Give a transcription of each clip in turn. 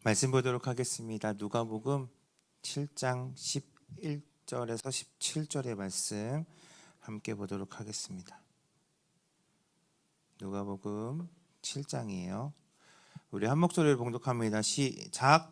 말씀 보도록 하겠습니다. 누가복음 7장 11절에서 17절의 말씀 함께 보도록 하겠습니다. 누가복음 7장이에요. 우리 한 목소리를 봉독합니다. 시작.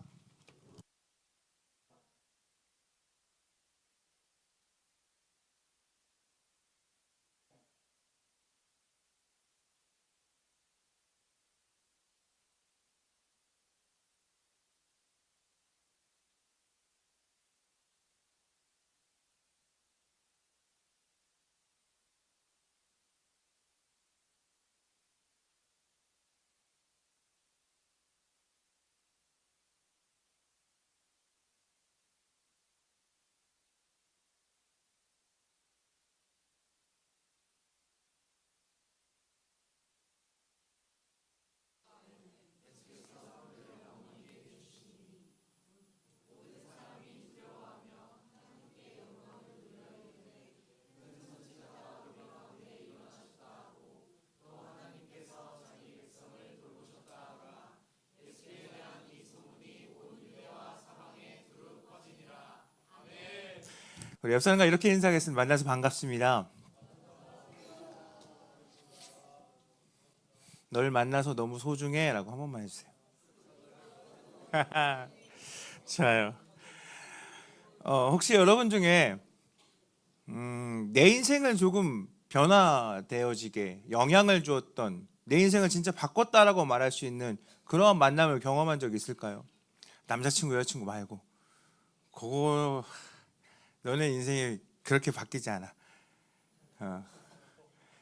우리 옆 사람과 이렇게 인사하겠습니다. 만나서 반갑습니다. 널 만나서 너무 소중해 라고 한 번만 해주세요. 좋아요. 혹시 여러분 중에 내 인생을 조금 변화되어지게 영향을 주었던, 내 인생을 진짜 바꿨다라고 말할 수 있는 그러한 만남을 경험한 적 있을까요? 남자친구 여자친구 말고 그거 너네 인생이 그렇게 바뀌지 않아.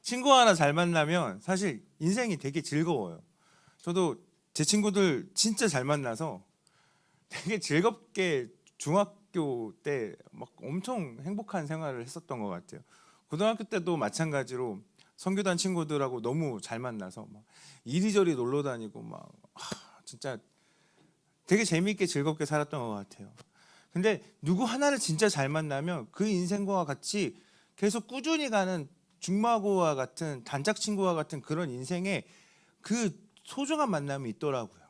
친구 하나 잘 만나면 사실 인생이 되게 즐거워요. 저도 제 친구들 진짜 잘 만나서 되게 즐겁게 중학교 때 막 엄청 행복한 생활을 했었던 것 같아요. 고등학교 때도 마찬가지로 선교단 친구들하고 너무 잘 만나서 막 이리저리 놀러 다니고 막 진짜 되게 재미있게 즐겁게 살았던 것 같아요. 근데 누구 하나를 진짜 잘 만나면 그 인생과 같이 계속 꾸준히 가는 중마고와 같은 단짝 친구와 같은 그런 인생에 그 소중한 만남이 있더라고요.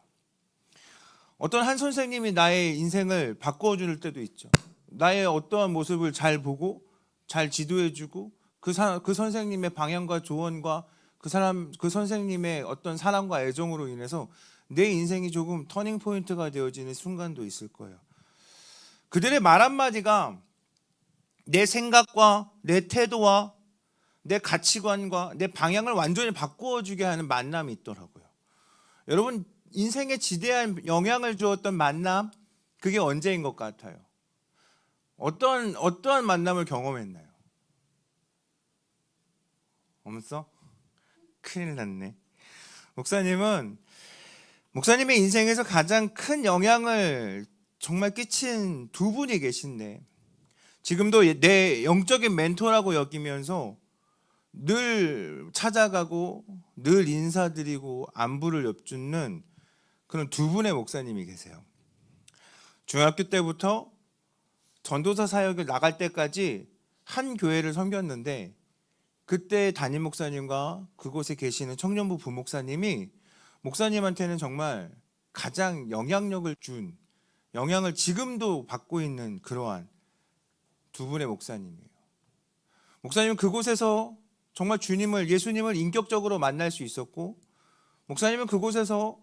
어떤 한 선생님이 나의 인생을 바꾸어 줄 때도 있죠. 나의 어떠한 모습을 잘 보고 잘 지도해주고 그 선생님의 방향과 조언과 그 선생님의 어떤 사랑과 애정으로 인해서 내 인생이 조금 터닝 포인트가 되어지는 순간도 있을 거예요. 그들의 말 한마디가 내 생각과 내 태도와 내 가치관과 내 방향을 완전히 바꾸어주게 하는 만남이 있더라고요. 여러분 인생에 지대한 영향을 주었던 만남, 그게 언제인 것 같아요? 어떠한 만남을 경험했나요? 없어? 큰일 났네. 목사님의 인생에서 가장 큰 영향을 정말 끼친 두 분이 계신데 지금도 내 영적인 멘토라고 여기면서 늘 찾아가고 늘 인사드리고 안부를 엿주는 그런 두 분의 목사님이 계세요. 중학교 때부터 전도사 사역을 나갈 때까지 한 교회를 섬겼는데 그때 담임 목사님과 그곳에 계시는 청년부 부목사님이 목사님한테는 정말 가장 영향력을 준, 영향을 지금도 받고 있는 그러한 두 분의 목사님이에요. 목사님은 그곳에서 정말 예수님을 인격적으로 만날 수 있었고, 목사님은 그곳에서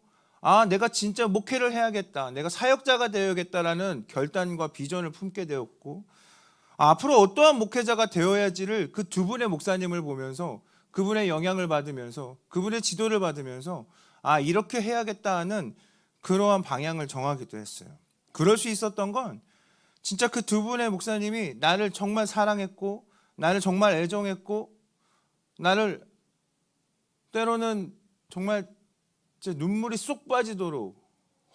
내가 진짜 목회를 해야겠다, 내가 사역자가 되어야겠다라는 결단과 비전을 품게 되었고, 앞으로 어떠한 목회자가 되어야지를 그 두 분의 목사님을 보면서 그분의 영향을 받으면서 그분의 지도를 받으면서 이렇게 해야겠다 하는 그러한 방향을 정하기도 했어요. 그럴 수 있었던 건 진짜 그 두 분의 목사님이 나를 정말 사랑했고 나를 정말 애정했고 나를 때로는 정말 눈물이 쏙 빠지도록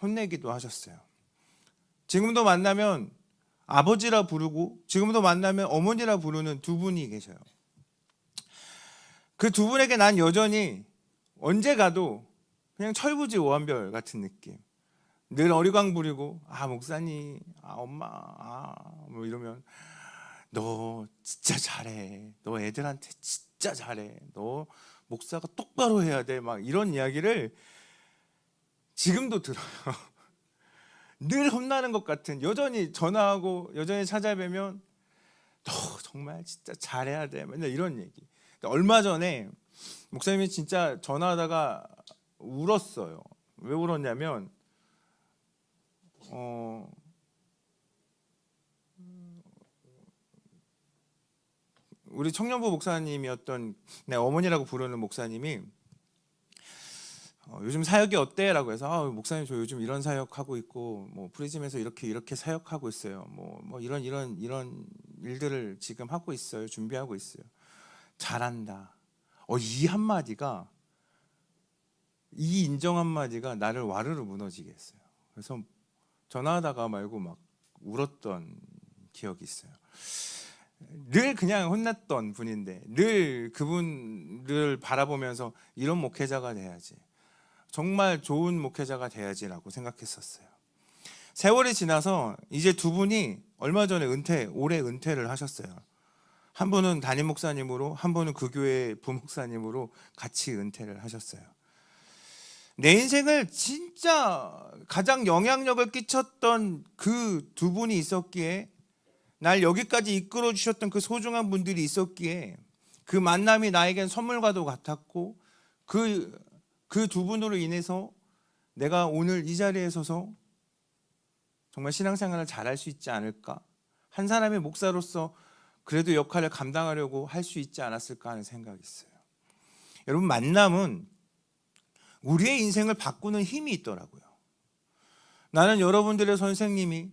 혼내기도 하셨어요. 지금도 만나면 아버지라 부르고 지금도 만나면 어머니라 부르는 두 분이 계셔요. 그 두 분에게 난 여전히 언제 가도 그냥 철부지 오한별 같은 느낌. 늘 어리광 부리고 목사님, 엄마, 뭐 이러면 너 진짜 잘해. 너 애들한테 진짜 잘해. 너 목사가 똑바로 해야 돼. 막 이런 이야기를 지금도 들어요. 늘 혼나는 것 같은, 여전히 전화하고 여전히 찾아뵈면 너 정말 진짜 잘해야 돼, 맨날 이런 얘기. 얼마 전에 목사님이 진짜 전화하다가 울었어요. 왜 울었냐면 우리 청년부 목사님이었던 내 어머니라고 부르는 목사님이 요즘 사역이 어때? 라고 해서 목사님 저 요즘 이런 사역하고 있고 뭐 프리즘에서 이렇게 사역하고 있어요. 뭐 이런 일들을 지금 하고 있어요. 준비하고 있어요. 잘한다. 이 한마디가, 이 인정 한마디가 나를 와르르 무너지게 했어요. 그래서 전화하다가 말고 막 울었던 기억이 있어요. 늘 그냥 혼났던 분인데 늘 그분을 바라보면서 이런 목회자가 돼야지, 정말 좋은 목회자가 돼야지라고 생각했었어요. 세월이 지나서 이제 두 분이 얼마 전에 올해 은퇴를 하셨어요. 한 분은 담임 목사님으로, 한 분은 그 교회 부목사님으로 같이 은퇴를 하셨어요. 내 인생을 진짜 가장 영향력을 끼쳤던 그 두 분이 있었기에, 날 여기까지 이끌어 주셨던 그 소중한 분들이 있었기에 그 만남이 나에겐 선물과도 같았고, 그 두 분으로 인해서 내가 오늘 이 자리에 서서 정말 신앙생활을 잘할 수 있지 않을까, 한 사람의 목사로서 그래도 역할을 감당하려고 할 수 있지 않았을까 하는 생각이 있어요. 여러분, 만남은 우리의 인생을 바꾸는 힘이 있더라고요. 나는 여러분들의 선생님이,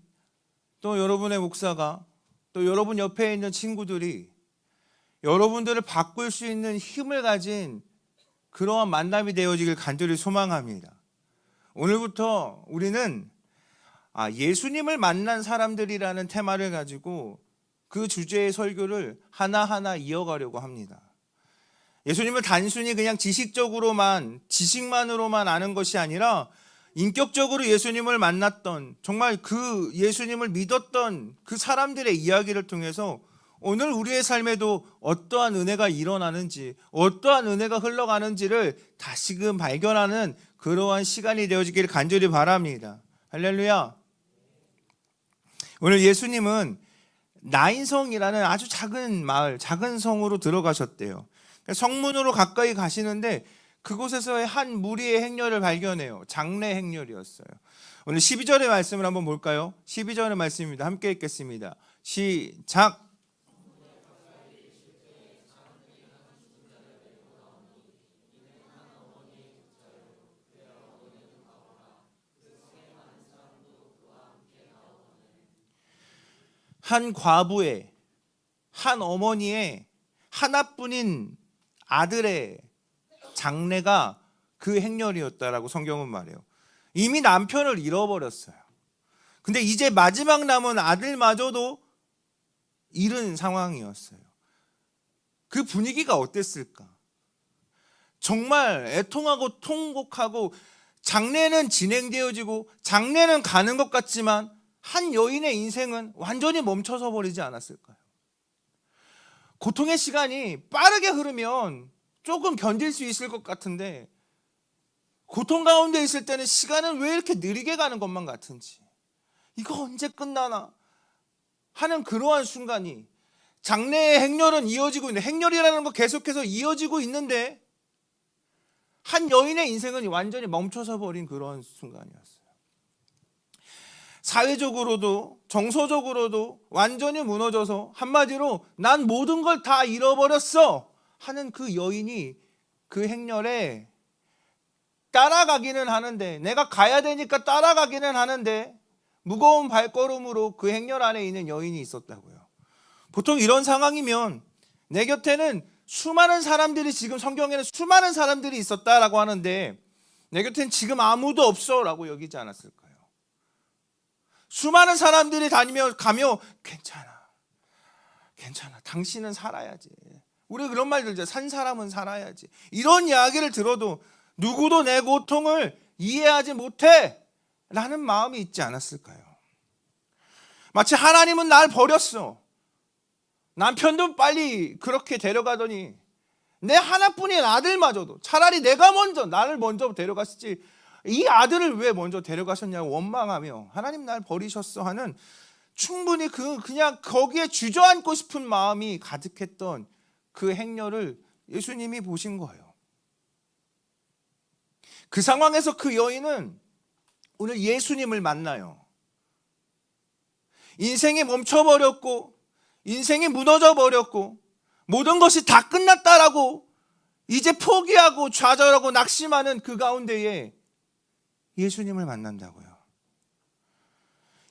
또 여러분의 목사가, 또 여러분 옆에 있는 친구들이 여러분들을 바꿀 수 있는 힘을 가진 그러한 만남이 되어지길 간절히 소망합니다. 오늘부터 우리는 예수님을 만난 사람들이라는 테마를 가지고 그 주제의 설교를 하나하나 이어가려고 합니다. 예수님을 단순히 그냥 지식만으로만 아는 것이 아니라 인격적으로 예수님을 만났던, 정말 그 예수님을 믿었던 그 사람들의 이야기를 통해서 오늘 우리의 삶에도 어떠한 은혜가 일어나는지, 어떠한 은혜가 흘러가는지를 다시금 발견하는 그러한 시간이 되어지기를 간절히 바랍니다. 할렐루야. 오늘 예수님은 나인성이라는 아주 작은 마을, 작은 성으로 들어가셨대요. 성문으로 가까이 가시는데 그곳에서의 한 무리의 행렬을 발견해요. 장례 행렬이었어요. 오늘 12절의 말씀을 한번 볼까요? 12절의 말씀입니다. 함께 읽겠습니다. 시작. 한 과부의, 한 어머니의 하나뿐인 아들의 장례가 그 행렬이었다라고 성경은 말해요. 이미 남편을 잃어버렸어요. 근데 이제 마지막 남은 아들마저도 잃은 상황이었어요. 그 분위기가 어땠을까? 정말 애통하고 통곡하고, 장례는 진행되어지고 장례는 가는 것 같지만 한 여인의 인생은 완전히 멈춰서 버리지 않았을까요? 고통의 시간이 빠르게 흐르면 조금 견딜 수 있을 것 같은데, 고통 가운데 있을 때는 시간은 왜 이렇게 느리게 가는 것만 같은지, 이거 언제 끝나나 하는 그러한 순간이, 장래의 행렬은 이어지고 있는데, 행렬이라는 거 계속해서 이어지고 있는데 한 여인의 인생은 완전히 멈춰서 버린 그런 순간이었어요. 사회적으로도 정서적으로도 완전히 무너져서, 한마디로 난 모든 걸 다 잃어버렸어 하는 그 여인이 그 행렬에 따라가기는 하는데, 내가 가야 되니까 따라가기는 하는데 무거운 발걸음으로 그 행렬 안에 있는 여인이 있었다고요. 보통 이런 상황이면 내 곁에는 수많은 사람들이, 지금 성경에는 수많은 사람들이 있었다라고 하는데 내 곁에는 지금 아무도 없어 라고 여기지 않았을까요? 수많은 사람들이 가며 괜찮아, 당신은 살아야지, 우리 그런 말 들죠. 산 사람은 살아야지. 이런 이야기를 들어도 누구도 내 고통을 이해하지 못해 라는 마음이 있지 않았을까요? 마치 하나님은 날 버렸어, 남편도 빨리 그렇게 데려가더니 내 하나뿐인 아들마저도, 차라리 내가 나를 먼저 데려갔지, 이 아들을 왜 먼저 데려가셨냐고 원망하며 하나님 날 버리셨어 하는 충분히 그냥 거기에 주저앉고 싶은 마음이 가득했던 그 행렬을 예수님이 보신 거예요. 그 상황에서 그 여인은 오늘 예수님을 만나요. 인생이 멈춰버렸고 인생이 무너져버렸고 모든 것이 다 끝났다라고 이제 포기하고 좌절하고 낙심하는 그 가운데에 예수님을 만난다고요.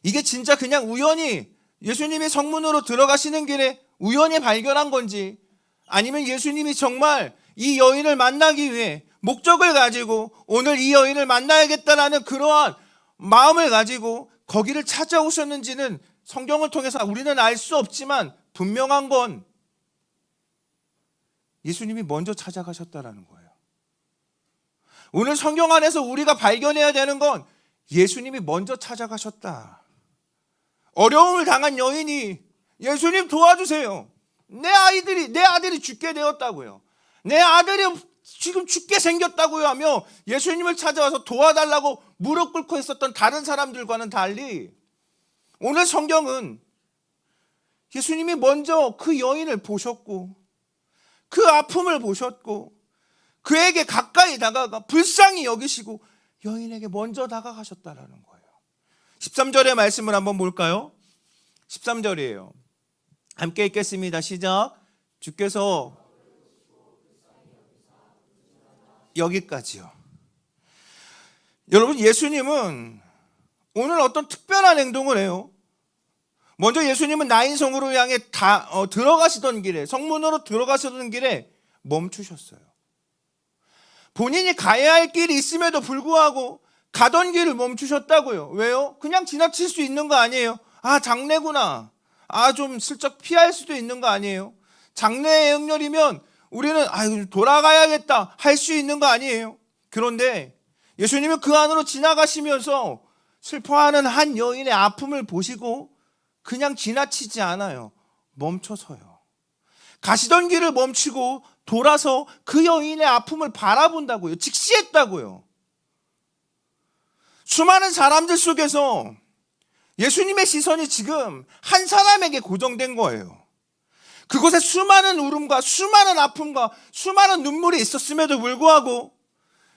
이게 진짜 그냥 우연히 예수님이 성문으로 들어가시는 길에 우연히 발견한 건지 아니면 예수님이 정말 이 여인을 만나기 위해 목적을 가지고 오늘 이 여인을 만나야겠다라는 그러한 마음을 가지고 거기를 찾아오셨는지는 성경을 통해서 우리는 알 수 없지만 분명한 건 예수님이 먼저 찾아가셨다라는 거예요. 오늘 성경 안에서 우리가 발견해야 되는 건 예수님이 먼저 찾아가셨다. 어려움을 당한 여인이 예수님 도와주세요. 내 아들이 죽게 되었다고요. 내 아들이 지금 죽게 생겼다고요 하며 예수님을 찾아와서 도와달라고 무릎 꿇고 있었던 다른 사람들과는 달리 오늘 성경은 예수님이 먼저 그 여인을 보셨고 그 아픔을 보셨고 그에게 가까이 다가가 불쌍히 여기시고 여인에게 먼저 다가가셨다라는 거예요. 13절의 말씀을 한번 볼까요? 13절이에요. 함께 읽겠습니다. 시작. 주께서 여기까지요. 여러분, 예수님은 오늘 어떤 특별한 행동을 해요. 먼저 예수님은 나인성으로 향해 들어가시던 길에, 성문으로 들어가시던 길에 멈추셨어요. 본인이 가야 할 길이 있음에도 불구하고 가던 길을 멈추셨다고요. 왜요? 그냥 지나칠 수 있는 거 아니에요. 아, 장례구나. 아, 좀 슬쩍 피할 수도 있는 거 아니에요. 장례의 행렬이면 우리는 돌아가야겠다 할 수 있는 거 아니에요. 그런데 예수님은 그 안으로 지나가시면서 슬퍼하는 한 여인의 아픔을 보시고 그냥 지나치지 않아요. 멈춰서요. 가시던 길을 멈추고 돌아서 그 여인의 아픔을 바라본다고요. 직시했다고요. 수많은 사람들 속에서 예수님의 시선이 지금 한 사람에게 고정된 거예요. 그곳에 수많은 울음과 수많은 아픔과 수많은 눈물이 있었음에도 불구하고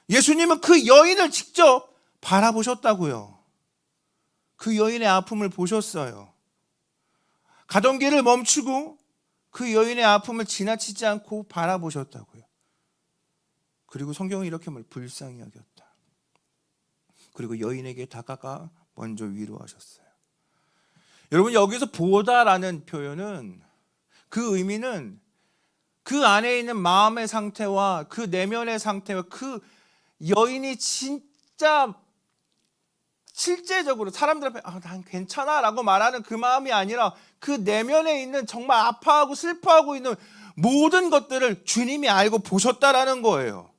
예수님은 그 여인을 직접 바라보셨다고요. 그 여인의 아픔을 보셨어요. 가던 길을 멈추고 그 여인의 아픔을 지나치지 않고 바라보셨다고요. 그리고 성경은 이렇게 말해요. 불쌍히 여겼다. 그리고 여인에게 다가가 먼저 위로하셨어요. 여러분, 여기서 보다라는 표현은 그 의미는 그 안에 있는 마음의 상태와 그 내면의 상태와 그 여인이 진짜 실제적으로 사람들 앞에 난 괜찮아 라고 말하는 그 마음이 아니라 그 내면에 있는 정말 아파하고 슬퍼하고 있는 모든 것들을 주님이 알고 보셨다라는 거예요.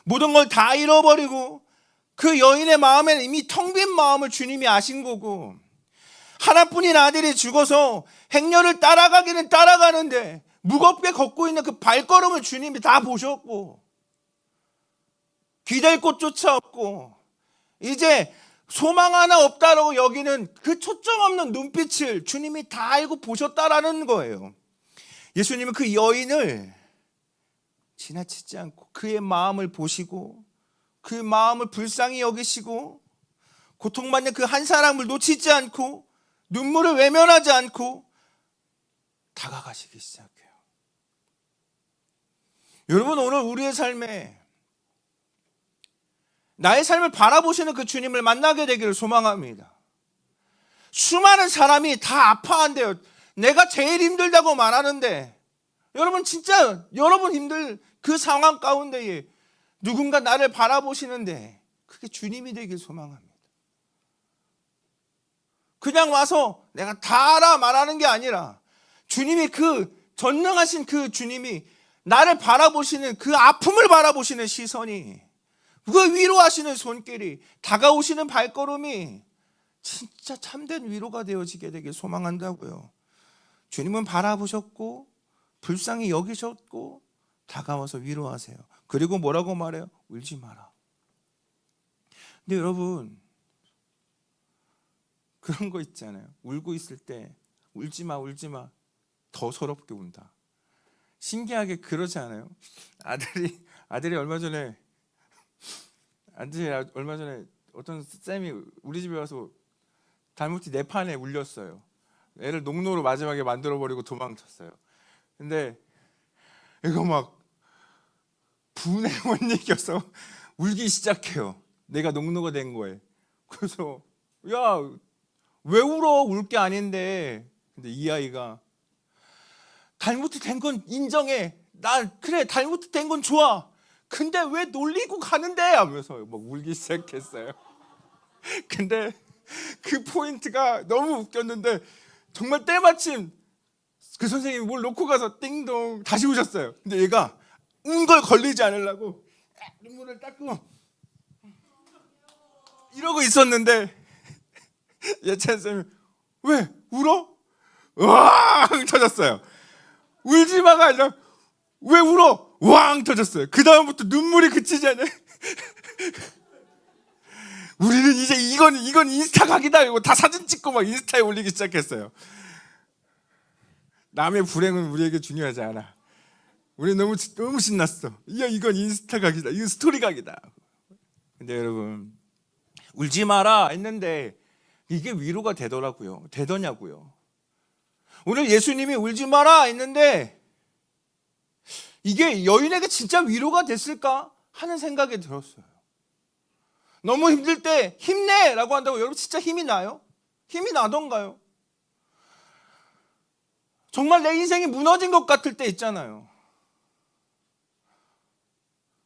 모든 걸 다 잃어버리고 그 여인의 마음에는 이미 텅 빈 마음을 주님이 아신 거고, 하나뿐인 아들이 죽어서 행렬을 따라가기는 따라가는데 무겁게 걷고 있는 그 발걸음을 주님이 다 보셨고, 기댈 곳조차 없고 이제 소망 하나 없다라고 여기는 그 초점 없는 눈빛을 주님이 다 알고 보셨다라는 거예요. 예수님은 그 여인을 지나치지 않고 그의 마음을 보시고 그 마음을 불쌍히 여기시고 고통받는 그 한 사람을 놓치지 않고 눈물을 외면하지 않고 다가가시기 시작해요. 여러분, 오늘 우리의 삶에 나의 삶을 바라보시는 그 주님을 만나게 되기를 소망합니다. 수많은 사람이 다 아파한대요. 내가 제일 힘들다고 말하는데 여러분, 진짜 여러분 힘들 그 상황 가운데에 누군가 나를 바라보시는데 그게 주님이 되길 소망합니다. 그냥 와서 내가 다 알아 말하는 게 아니라 주님이 그 전능하신 그 주님이 나를 바라보시는 그 아픔을 바라보시는 시선이, 그 위로하시는 손길이, 다가오시는 발걸음이 진짜 참된 위로가 되어지게 되길 소망한다고요. 주님은 바라보셨고 불쌍히 여기셨고 다가와서 위로하세요. 그리고 뭐라고 말해요? 울지 마라. 근데 여러분, 그런 거 있잖아요. 울고 있을 때 울지 마, 울지 마. 더 서럽게 운다. 신기하게 그러지 않아요? 아들이 얼마 전에 어떤 쌤이 우리 집에 와서 달무티 내 판에 울렸어요. 애를 농노로 마지막에 만들어버리고 도망쳤어요. 근데 이거 막 분에 못 이겨서 울기 시작해요. 내가 농노가 된 거에. 그래서 야, 왜 울어? 울 게 아닌데. 근데 이 아이가 달무티 된 건 인정해. 그래, 달무티 된 건 좋아. 근데 왜 놀리고 가는데? 하면서 막 울기 시작했어요. 근데 그 포인트가 너무 웃겼는데 정말 때마침 그 선생님이 뭘 놓고 가서 띵동 다시 오셨어요. 근데 얘가 운 걸 걸리지 않으려고 눈물을 닦고 이러고 있었는데 예찬 쌤이 왜 울어? 왕 터졌어요. 울지 마가 아니라 왜 울어? 왕 터졌어요. 그 다음부터 눈물이 그치지 않아요. 우리는 이제 이건 인스타 각이다 이러고 다 사진 찍고 막 인스타에 올리기 시작했어요. 남의 불행은 우리에게 중요하지 않아. 우리 너무 신났어. 이건 인스타 각이다. 이건 스토리 각이다. 근데 여러분, 울지 마라 했는데 이게 위로가 되더냐고요. 오늘 예수님이 울지 마라 했는데 이게 여인에게 진짜 위로가 됐을까 하는 생각이 들었어요. 너무 힘들 때 힘내라고 한다고 여러분 진짜 힘이 나요? 힘이 나던가요? 정말 내 인생이 무너진 것 같을 때 있잖아요.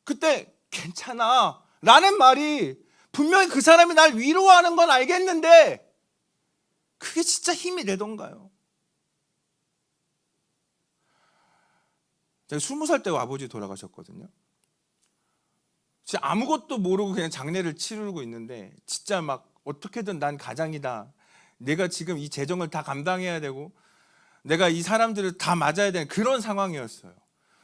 그때 괜찮아 라는 말이 분명히 그 사람이 날 위로하는 건 알겠는데 그게 진짜 힘이 되던가요? 제가 20살 때 아버지 돌아가셨거든요. 진짜 아무것도 모르고 그냥 장례를 치르고 있는데 진짜 막 어떻게든 난 가장이다. 내가 지금 이 재정을 다 감당해야 되고 내가 이 사람들을 다 맞아야 되는 그런 상황이었어요.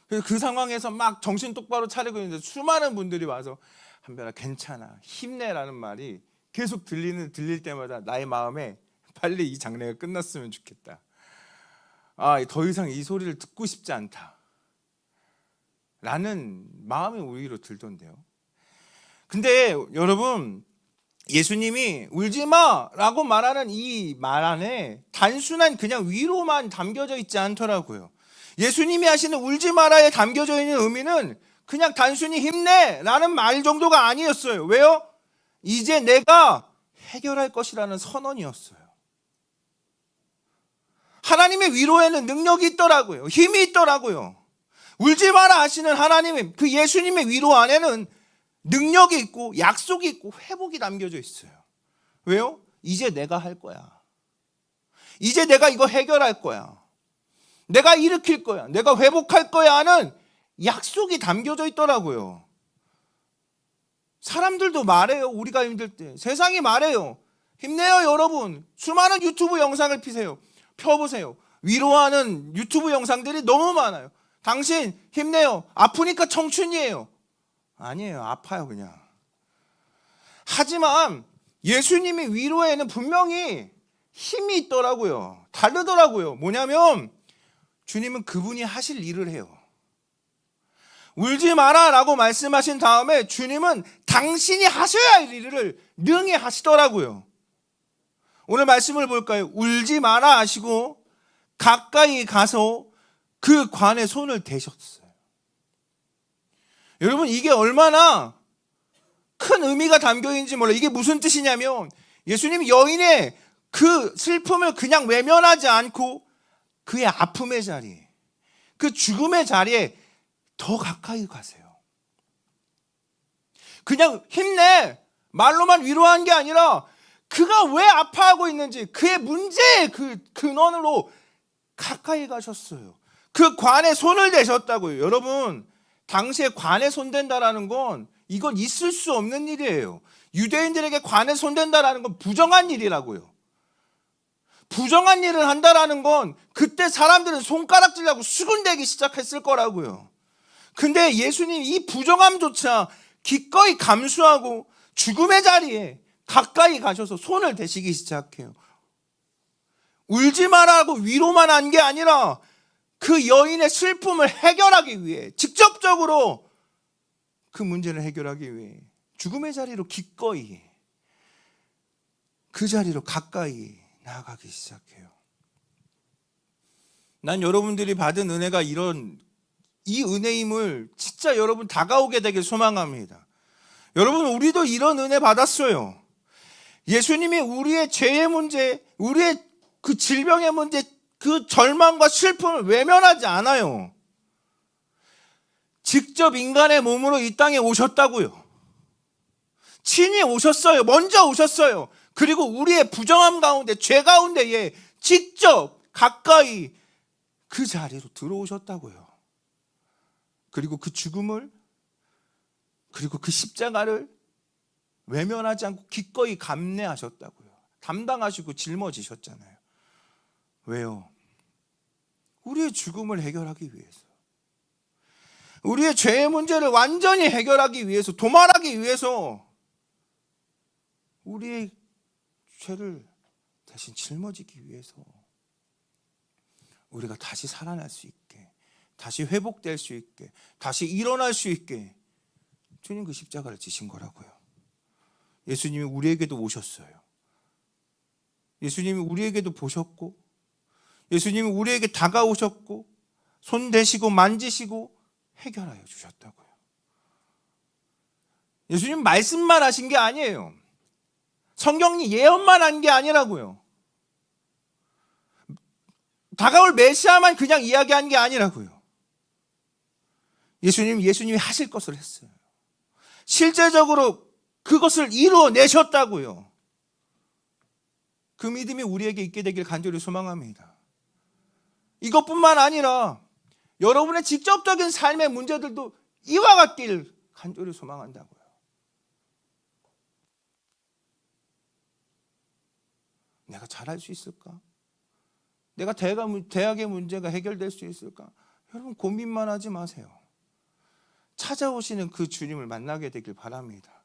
그래서 그 상황에서 막 정신 똑바로 차리고 있는데 수많은 분들이 와서 한별아 괜찮아 힘내라는 말이 계속 들릴 때마다 나의 마음에 빨리 이 장례가 끝났으면 좋겠다. 더 이상 이 소리를 듣고 싶지 않다 라는 마음이 오히려 들던데요. 근데 여러분, 예수님이 울지마 라고 말하는 이 말 안에 단순한 그냥 위로만 담겨져 있지 않더라고요. 예수님이 하시는 울지마라에 담겨져 있는 의미는 그냥 단순히 힘내 라는 말 정도가 아니었어요. 왜요? 이제 내가 해결할 것이라는 선언이었어요. 하나님의 위로에는 능력이 있더라고요. 힘이 있더라고요. 울지 마라 하시는 하나님의 그 예수님의 위로 안에는 능력이 있고 약속이 있고 회복이 담겨져 있어요. 왜요? 이제 내가 할 거야. 이제 내가 이거 해결할 거야. 내가 일으킬 거야. 내가 회복할 거야 하는 약속이 담겨져 있더라고요. 사람들도 말해요. 우리가 힘들 때. 세상이 말해요. 힘내요 여러분. 수많은 유튜브 영상을 펴보세요. 위로하는 유튜브 영상들이 너무 많아요. 당신 힘내요. 아프니까 청춘이에요. 아니에요. 아파요 그냥. 하지만 예수님의 위로에는 분명히 힘이 있더라고요. 다르더라고요. 뭐냐면 주님은 그분이 하실 일을 해요. 울지 마라 라고 말씀하신 다음에 주님은 당신이 하셔야 할 일을 능히 하시더라고요. 오늘 말씀을 볼까요? 울지 마라 하시고 가까이 가서 그 관에 손을 대셨어요. 여러분 이게 얼마나 큰 의미가 담겨있는지 몰라요. 이게 무슨 뜻이냐면 예수님이 여인의 그 슬픔을 그냥 외면하지 않고 그의 아픔의 자리에, 그 죽음의 자리에 더 가까이 가세요. 그냥 힘내 말로만 위로한 게 아니라 그가 왜 아파하고 있는지 그의 문제의 그 근원으로 가까이 가셨어요. 그 관에 손을 대셨다고요. 여러분 당시에 관에 손댄다라는 건 이건 있을 수 없는 일이에요. 유대인들에게 관에 손댄다라는 건 부정한 일이라고요. 부정한 일을 한다라는 건 그때 사람들은 손가락질하고 수군대기 시작했을 거라고요. 근데 예수님 이 부정함조차 기꺼이 감수하고 죽음의 자리에 가까이 가셔서 손을 대시기 시작해요. 울지 말라고 위로만 한 게 아니라 그 여인의 슬픔을 해결하기 위해 직접적으로 그 문제를 해결하기 위해 죽음의 자리로 기꺼이 그 자리로 가까이 나아가기 시작해요. 난 여러분들이 받은 은혜가 이 은혜임을 진짜 여러분 다가오게 되길 소망합니다. 여러분, 우리도 이런 은혜 받았어요. 예수님이 우리의 죄의 문제, 우리의 그 질병의 문제, 그 절망과 슬픔을 외면하지 않아요. 직접 인간의 몸으로 이 땅에 오셨다고요. 친히 오셨어요. 먼저 오셨어요. 그리고 우리의 부정함 가운데, 죄 가운데에 직접 가까이 그 자리로 들어오셨다고요. 그리고 그 죽음을, 그리고 그 십자가를 외면하지 않고 기꺼이 감내하셨다고요. 담당하시고 짊어지셨잖아요. 왜요? 우리의 죽음을 해결하기 위해서, 우리의 죄의 문제를 완전히 해결하기 위해서, 도말하기 위해서 우리의 죄를 대신 짊어지기 위해서 우리가 다시 살아날 수 있게, 다시 회복될 수 있게, 다시 일어날 수 있게 주님 그 십자가를 지신 거라고요. 예수님이 우리에게도 오셨어요. 예수님이 우리에게도 보셨고, 예수님이 우리에게 다가오셨고, 손 대시고 만지시고 해결하여 주셨다고요. 예수님 말씀만 하신 게 아니에요. 성경이 예언만 한 게 아니라고요. 다가올 메시아만 그냥 이야기한 게 아니라고요. 예수님이 하실 것을 했어요. 실제적으로 그것을 이루어내셨다고요. 그 믿음이 우리에게 있게 되길 간절히 소망합니다. 이것뿐만 아니라 여러분의 직접적인 삶의 문제들도 이와 같길 간절히 소망한다고요. 내가 잘할 수 있을까? 내가 대학의 문제가 해결될 수 있을까? 여러분, 고민만 하지 마세요. 찾아오시는 그 주님을 만나게 되길 바랍니다.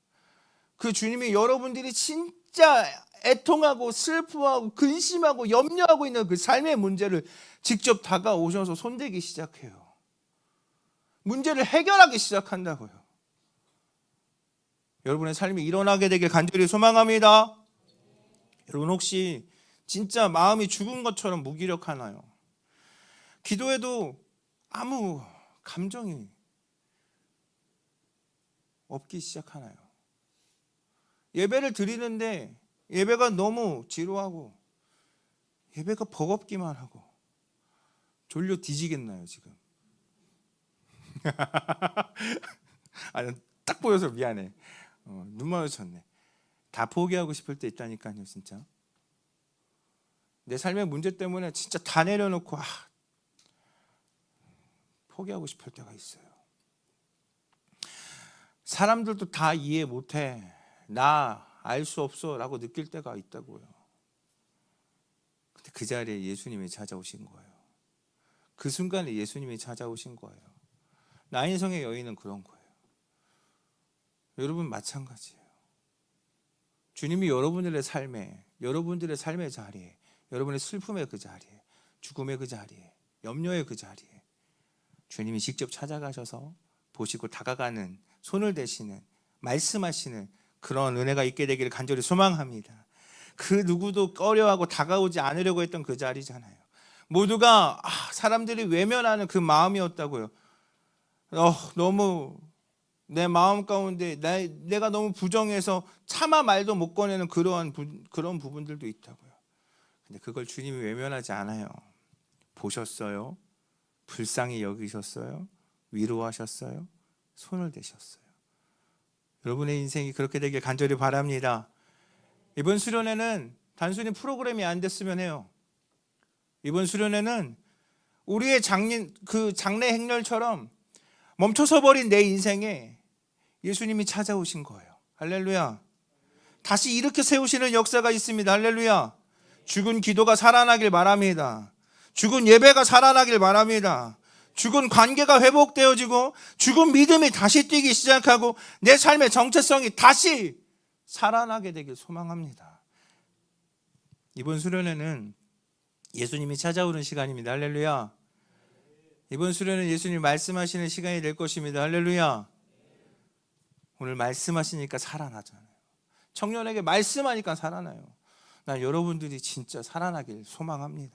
그 주님이 여러분들이 진짜 애통하고 슬퍼하고 근심하고 염려하고 있는 그 삶의 문제를 직접 다가오셔서 손대기 시작해요. 문제를 해결하기 시작한다고요. 여러분의 삶이 일어나게 되길 간절히 소망합니다. 여러분, 혹시 진짜 마음이 죽은 것처럼 무기력하나요? 기도해도 아무 감정이 없기 시작하나요? 예배를 드리는데 예배가 너무 지루하고 예배가 버겁기만 하고 졸려 뒤지겠나요, 지금? 아니, 딱 보여서 미안해. 눈 마주쳤네. 다 포기하고 싶을 때 있다니까요, 진짜. 내 삶의 문제 때문에 진짜 다 내려놓고 포기하고 싶을 때가 있어요. 사람들도 다 이해 못해. 나 알 수 없어 라고 느낄 때가 있다고요. 근데 그 자리에 예수님이 찾아오신 거예요. 그 순간에 예수님이 찾아오신 거예요. 나인성의 여인은 그런 거예요. 여러분 마찬가지예요. 주님이 여러분들의 삶의 자리에, 여러분의 슬픔의 그 자리에, 죽음의 그 자리에, 염려의 그 자리에 주님이 직접 찾아가셔서 보시고 다가가는, 손을 대시는, 말씀하시는 그런 은혜가 있게 되기를 간절히 소망합니다. 그 누구도 꺼려하고 다가오지 않으려고 했던 그 자리잖아요. 모두가 사람들이 외면하는 그 마음이었다고요. 너무 내 마음 가운데 내가 너무 부정해서 차마 말도 못 꺼내는 그런 부분들도 있다고요. 근데 그걸 주님이 외면하지 않아요. 보셨어요. 불쌍히 여기셨어요. 위로하셨어요. 손을 대셨어요. 여러분의 인생이 그렇게 되길 간절히 바랍니다. 이번 수련회는 단순히 프로그램이 안 됐으면 해요. 이번 수련회는 우리의 장래 행렬처럼 멈춰서 버린 내 인생에 예수님이 찾아오신 거예요. 할렐루야. 다시 이렇게 세우시는 역사가 있습니다. 할렐루야. 죽은 기도가 살아나길 바랍니다. 죽은 예배가 살아나길 바랍니다. 죽은 관계가 회복되어지고 죽은 믿음이 다시 뛰기 시작하고 내 삶의 정체성이 다시 살아나게 되길 소망합니다. 이번 수련회는 예수님이 찾아오는 시간입니다. 할렐루야. 이번 수련회는 예수님 말씀하시는 시간이 될 것입니다. 할렐루야. 오늘 말씀하시니까 살아나잖아요. 청년에게 말씀하니까 살아나요. 난 여러분들이 진짜 살아나길 소망합니다.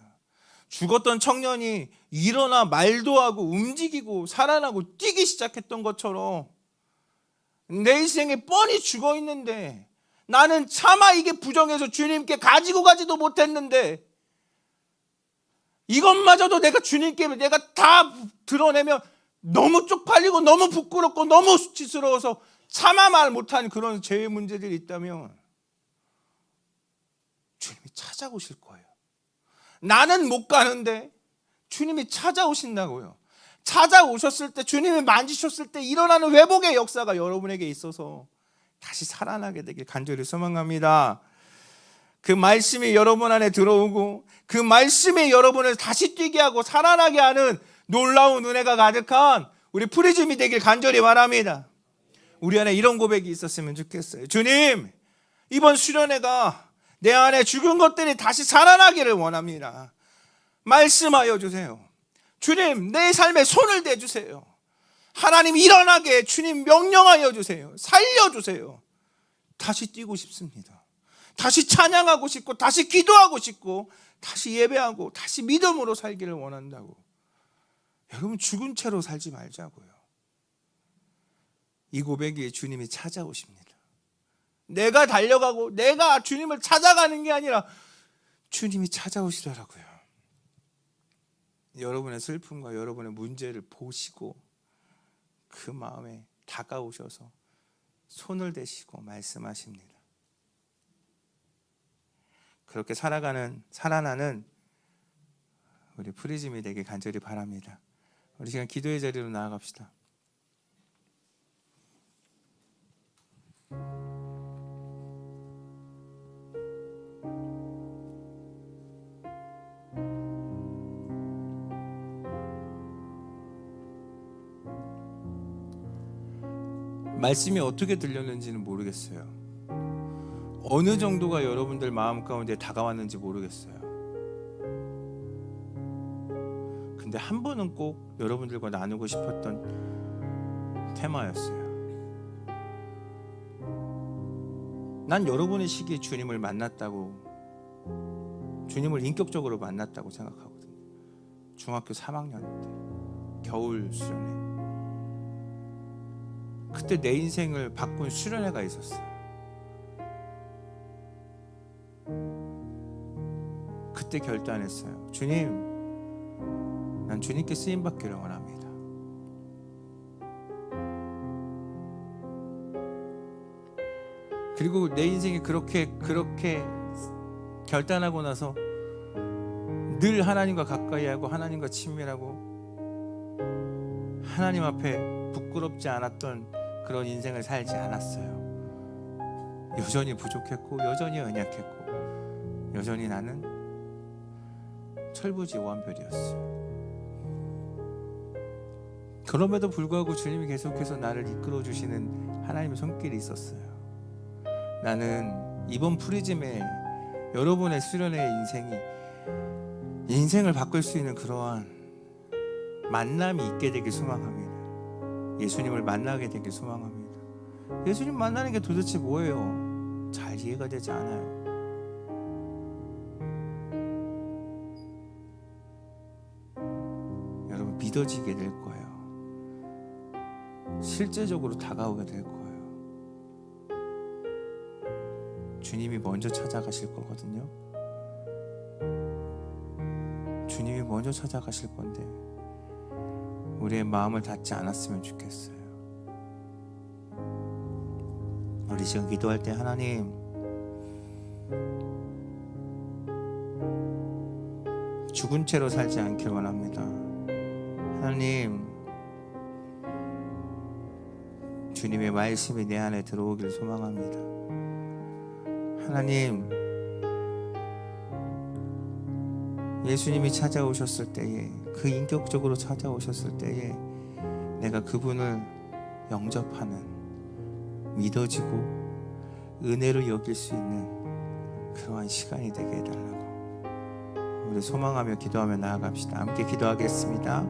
죽었던 청년이 일어나 말도 하고 움직이고 살아나고 뛰기 시작했던 것처럼 내 인생에 뻔히 죽어 있는데 나는 차마 이게 부정해서 주님께 가지고 가지도 못했는데 이것마저도 내가 주님께 내가 다 드러내면 너무 쪽팔리고 너무 부끄럽고 너무 수치스러워서 차마 말 못한 그런 죄의 문제들이 있다면 주님이 찾아오실 거예요. 나는 못 가는데 주님이 찾아오신다고요. 찾아오셨을 때, 주님이 만지셨을 때 일어나는 회복의 역사가 여러분에게 있어서 다시 살아나게 되길 간절히 소망합니다. 그 말씀이 여러분 안에 들어오고 그 말씀이 여러분을 다시 뛰게 하고 살아나게 하는 놀라운 은혜가 가득한 우리 프리즘이 되길 간절히 바랍니다. 우리 안에 이런 고백이 있었으면 좋겠어요. 주님, 이번 수련회가 내 안에 죽은 것들이 다시 살아나기를 원합니다. 말씀하여 주세요. 주님, 내 삶에 손을 대주세요. 하나님 일어나게 주님 명령하여 주세요. 살려주세요. 다시 뛰고 싶습니다. 다시 찬양하고 싶고 다시 기도하고 싶고 다시 예배하고 다시 믿음으로 살기를 원한다고. 여러분, 죽은 채로 살지 말자고요. 이 고백이 주님이 찾아오십니다. 내가 달려가고 내가 주님을 찾아가는 게 아니라 주님이 찾아오시더라고요. 여러분의 슬픔과 여러분의 문제를 보시고 그 마음에 다가오셔서 손을 대시고 말씀하십니다. 그렇게 살아나는 우리 프리즘이 되길 간절히 바랍니다. 우리 시간 기도의 자리로 나아갑시다. 말씀이 어떻게 들렸는지는 모르겠어요. 어느 정도가 여러분들 마음 가운데 다가왔는지 모르겠어요. 근데 한 번은 꼭 여러분들과 나누고 싶었던 테마였어요. 난 여러분의 시기에 주님을 만났다고, 주님을 인격적으로 만났다고 생각하거든요. 중학교 3학년 때 겨울 수련회, 그때 내 인생을 바꾼 수련회가 있었어요. 그때 결단했어요. 주님, 난 주님께 쓰임받기를 원합니다. 그리고 내 인생이 그렇게 결단하고 나서 늘 하나님과 가까이 하고 하나님과 친밀하고 하나님 앞에 부끄럽지 않았던 그런 인생을 살지 않았어요. 여전히 부족했고 여전히 연약했고 여전히 나는 철부지 오한별이었어요. 그럼에도 불구하고 주님이 계속해서 나를 이끌어 주시는 하나님의 손길이 있었어요. 나는 이번 프리즘에 여러분의 수련의 인생을 바꿀 수 있는 그러한 만남이 있게 되길 소망합니다. 예수님을 만나게 되길 소망합니다. 예수님 만나는 게 도대체 뭐예요? 잘 이해가 되지 않아요. 여러분, 믿어지게 될 거예요. 실제적으로 다가오게 될 거예요. 주님이 먼저 찾아가실 거거든요. 주님이 먼저 찾아가실 건데 우리의 마음을 닫지 않았으면 좋겠어요. 우리 지금 기도할 때 하나님, 죽은 채로 살지 않길 원합니다. 하나님, 주님의 말씀이 내 안에 들어오길 소망합니다. 하나님, 예수님이 찾아오셨을 때에, 그 인격적으로 찾아오셨을 때에 내가 그분을 영접하는, 믿어지고 은혜로 여길 수 있는 그러한 시간이 되게 해달라고 우리 소망하며 기도하며 나아갑시다. 함께 기도하겠습니다.